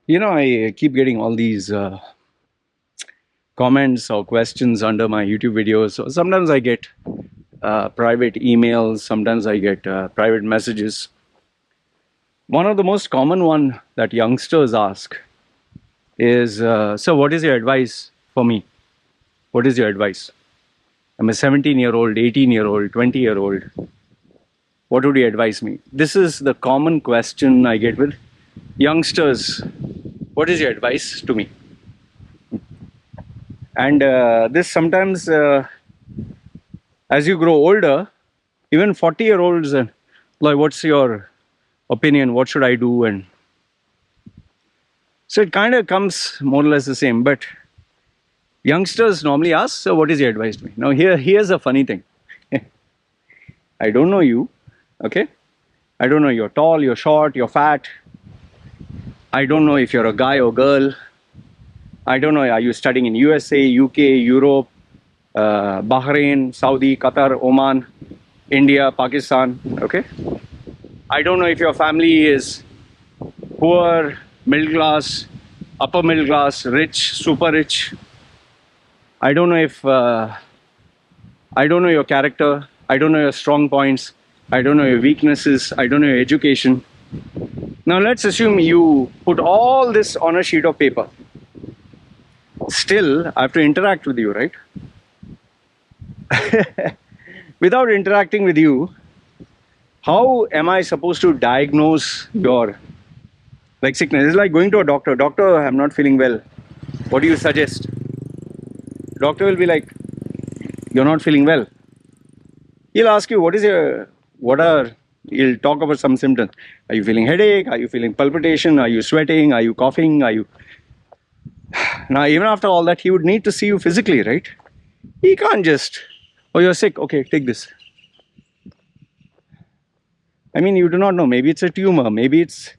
I keep getting all these comments or questions under my YouTube videos. So sometimes I get private emails, sometimes I get private messages. One of the most common one that youngsters ask is, "So, what is your advice for me? What is your advice? I'm a 17-year-old, 18-year-old, 20-year-old. What would you advise me?" This is the common question I get with youngsters. What is your advice to me? And this sometimes, as you grow older, even 40-year-olds, and like, what's your opinion? What should I do? And so it kind of comes more or less the same. But youngsters normally ask, "So, what is your advice to me?" Now, here's a funny thing. I don't know you, okay? I don't know you're tall, you're short, you're fat. I don't know if you're a guy or girl. I don't know, are you studying in USA, UK, Europe, Bahrain, Saudi, Qatar, Oman, India, Pakistan, okay? I don't know if your family is poor, middle class, upper middle class, rich, super rich. I don't know if, I don't know your character. I don't know your strong points. I don't know your weaknesses. I don't know your education. Now let's assume you put all this on a sheet of paper. Still, I have to interact with you, right? Without interacting with you, how am I supposed to diagnose your like sickness? It's like going to a doctor. "Doctor, I'm not feeling well. What do you suggest?" Doctor will be like, "You're not feeling well." He'll ask you, what are, he'll talk about some symptoms. Are you feeling headache? Are you feeling palpitation? Are you sweating? Are you coughing? Are you... Now, even after all that, he would need to see you physically, right? He can't just, "Oh, you're sick. Okay, take this." I mean, you do not know. Maybe it's a tumor. Maybe it's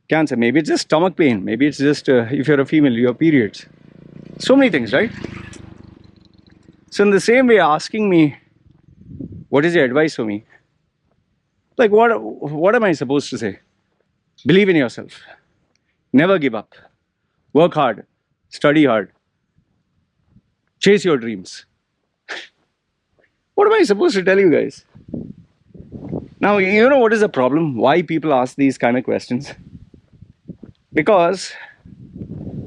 cancer. Maybe it's just stomach pain. Maybe it's just, if you're a female, your periods. So many things, right? So in the same way, asking me, "What is your advice for me?" Like, what am I supposed to say? Believe in yourself. Never give up. Work hard. Study hard. Chase your dreams. What am I supposed to tell you guys? Now, you know what is the problem? Why people ask these kind of questions? Because,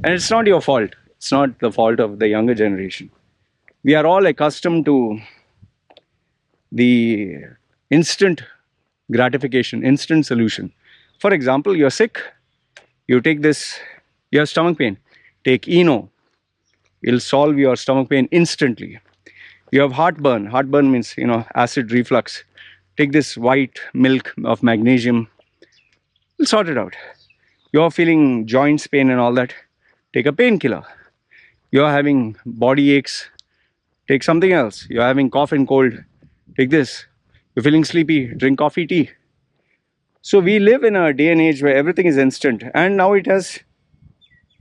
and it's not your fault. It's not the fault of the younger generation. We are all accustomed to the instant gratification, instant solution. For example, you're sick, you take this, you have stomach pain, take Eno, it'll solve your stomach pain instantly. You have heartburn, heartburn means, acid reflux, take this white milk of magnesium, it'll sort it out. You're feeling joints pain and all that, take a painkiller. You're having body aches, take something else. You're having cough and cold, take this. You're feeling sleepy, drink coffee, tea. So we live in a day and age where everything is instant, and now it has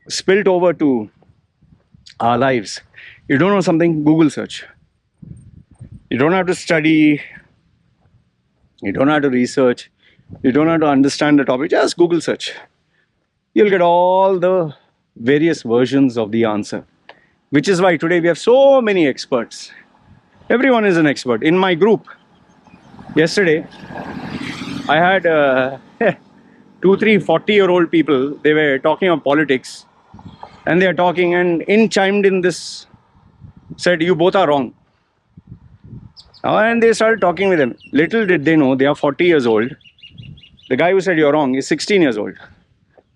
spilled over to our lives. You don't know something, Google search. You don't have to study, you don't have to research, you don't have to understand the topic, just Google search. You'll get all the various versions of the answer, which is why today we have so many experts. Everyone is an expert. In my group, yesterday, I had 2, 3, 40-year-old people. They were talking of politics, and they are talking, and chimed in this, said, "You both are wrong." And they started talking with them. Little did they know, they are 40 years old. The guy who said you're wrong is 16 years old.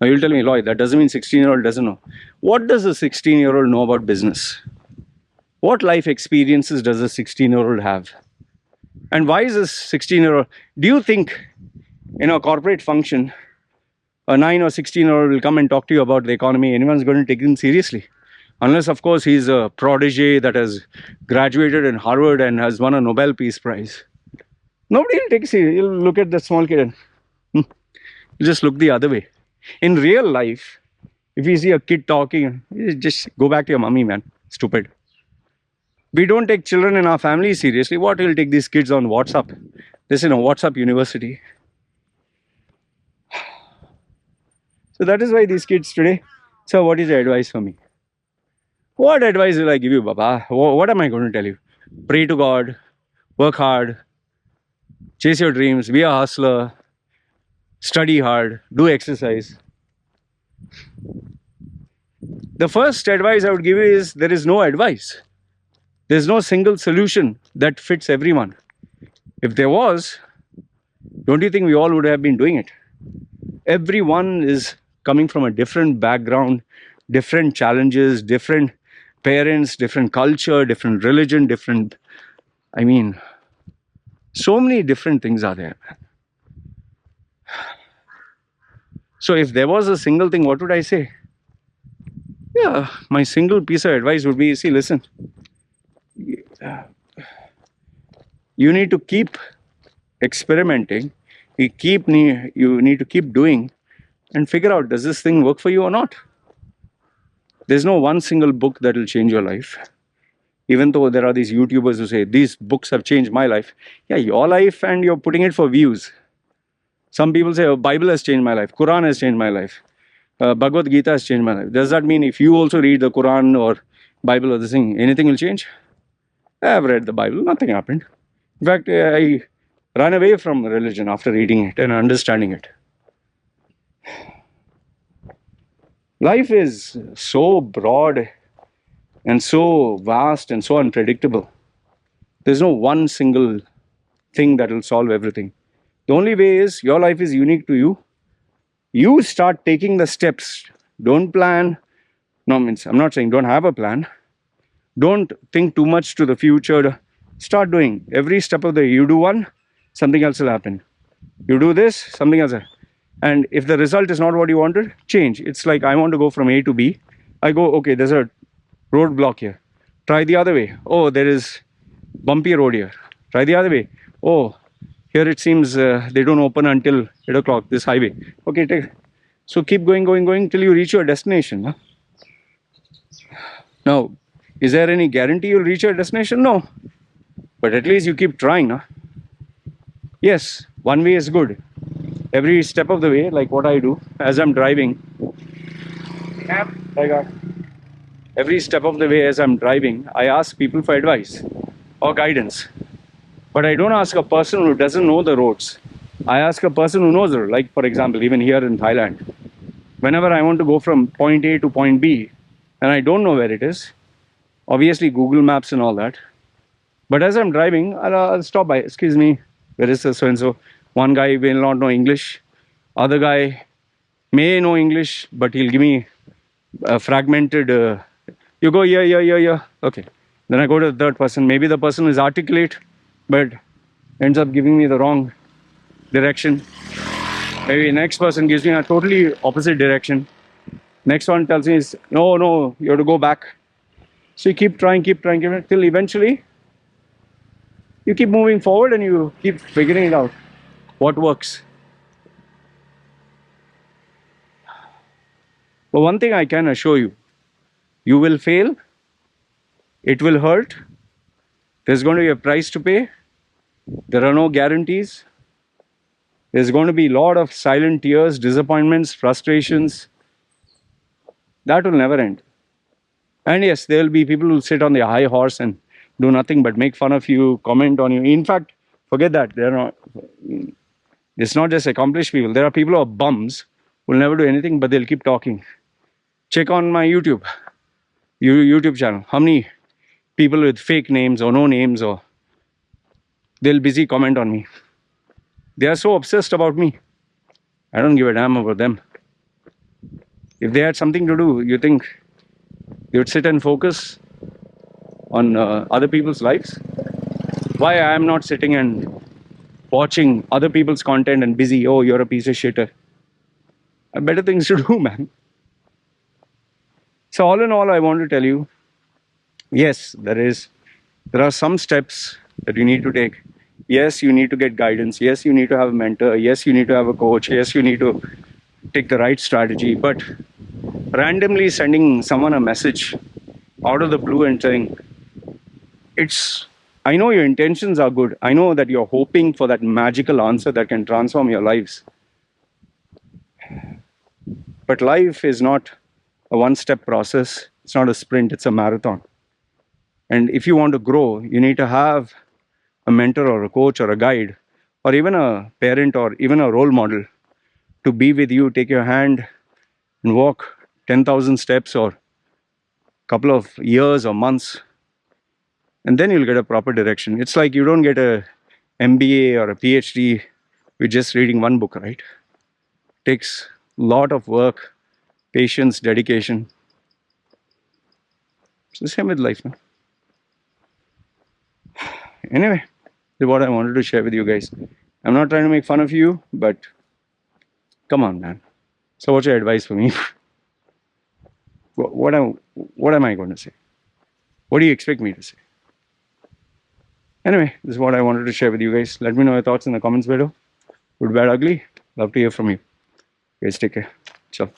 Now you'll tell me, "Loy, that doesn't mean 16-year-old doesn't know." What does a 16-year-old know about business? What life experiences does a 16-year-old have? And why is this 16-year-old? Do you think in a corporate function, a 9 or 16-year-old will come and talk to you about the economy? Anyone's going to take him seriously? Unless, of course, he's a protege that has graduated in Harvard and has won a Nobel Peace Prize. Nobody will take it seriously. You'll look at the small kid and you just look the other way. In real life, if you see a kid talking, you just go back to your mummy, man. Stupid. We don't take children in our family seriously. What will take these kids on WhatsApp? This is WhatsApp university. So that is why these kids today. So what is the advice for me? What advice will I give you, Baba? What am I going to tell you? Pray to God, work hard, chase your dreams, be a hustler, study hard, do exercise. The first advice I would give you is there is no advice. There's no single solution that fits everyone. If there was, don't you think we all would have been doing it? Everyone is coming from a different background, different challenges, different parents, different culture, different religion, different, I mean, so many different things are there. So if there was a single thing, what would I say? Yeah, my single piece of advice would be, see, listen, you need to keep experimenting. You need to keep doing and figure out, does this thing work for you or not? There's no one single book that will change your life. Even though there are these YouTubers who say, these books have changed my life. Yeah, your life, and you're putting it for views. Some people say, oh, Bible has changed my life. Quran has changed my life. Bhagavad Gita has changed my life. Does that mean if you also read the Quran or Bible or this thing, anything will change? I've read the Bible, nothing happened. In fact, I ran away from religion after reading it and understanding it. Life is so broad and so vast and so unpredictable. There's no one single thing that will solve everything. The only way is your life is unique to you. You start taking the steps. Don't plan. No, means I'm not saying don't have a plan. Don't think too much to the future. Start doing. Every step of the way, you do one, something else will happen. You do this, something else. And if the result is not what you wanted, change. It's like I want to go from A to B. I go, okay, there's a roadblock here. Try the other way. Oh, there is bumpy road here. Try the other way. Oh, here it seems they don't open until 8 o'clock, this highway. Okay, take. So keep going till you reach your destination. Huh? Now, is there any guarantee you'll reach your destination? No. But at least you keep trying. Huh? Yes, one way is good. Every step of the way, like what I do as I'm driving. Every step of the way as I'm driving, I ask people for advice or guidance. But I don't ask a person who doesn't know the roads. I ask a person who knows the road. Like, for example, even here in Thailand, whenever I want to go from point A to point B, and I don't know where it is, obviously Google Maps and all that. But as I'm driving, I'll stop by. Excuse me, where is this so-and-so? One guy will not know English. Other guy may know English, but he'll give me a fragmented, you go here. Okay. Then I go to the third person. Maybe the person is articulate, but ends up giving me the wrong direction. Maybe next person gives me a totally opposite direction. Next one tells me, no, you have to go back. So you keep trying till eventually you keep moving forward and you keep figuring it out. What works? But one thing I can assure you, you will fail, it will hurt, there's going to be a price to pay, there are no guarantees, there's going to be a lot of silent tears, disappointments, frustrations. That will never end. And yes, there will be people who sit on their high horse and do nothing but make fun of you, comment on you. In fact, forget that. It's not just accomplished people. There are people who are bums who will never do anything, but they'll keep talking. Check on my YouTube channel. How many people with fake names or no names, or they'll busy comment on me. They are so obsessed about me. I don't give a damn about them. If they had something to do, you think they would sit and focus on other people's lives? Why I am not sitting and watching other people's content and busy, oh, you're a piece of shit. I have better things to do, man. So all in all, I want to tell you, yes, there are some steps that you need to take. Yes, you need to get guidance. Yes, you need to have a mentor. Yes, you need to have a coach. Yes, you need to take the right strategy. But randomly sending someone a message out of the blue and saying, I know your intentions are good. I know that you're hoping for that magical answer that can transform your lives. But life is not a one-step process. It's not a sprint, it's a marathon. And if you want to grow, you need to have a mentor or a coach or a guide or even a parent or even a role model to be with you, take your hand and walk 10,000 steps or a couple of years or months, and then you'll get a proper direction. It's like you don't get a MBA or a PhD with just reading one book, right? It takes a lot of work, patience, dedication. It's the same with life, man. Anyway, this is what I wanted to share with you guys. I'm not trying to make fun of you, but come on, man. So what's your advice for me? What am I going to say? What do you expect me to say? Anyway, this is what I wanted to share with you guys. Let me know your thoughts in the comments below. Good, bad, ugly. Love to hear from you. Guys, take care. Ciao.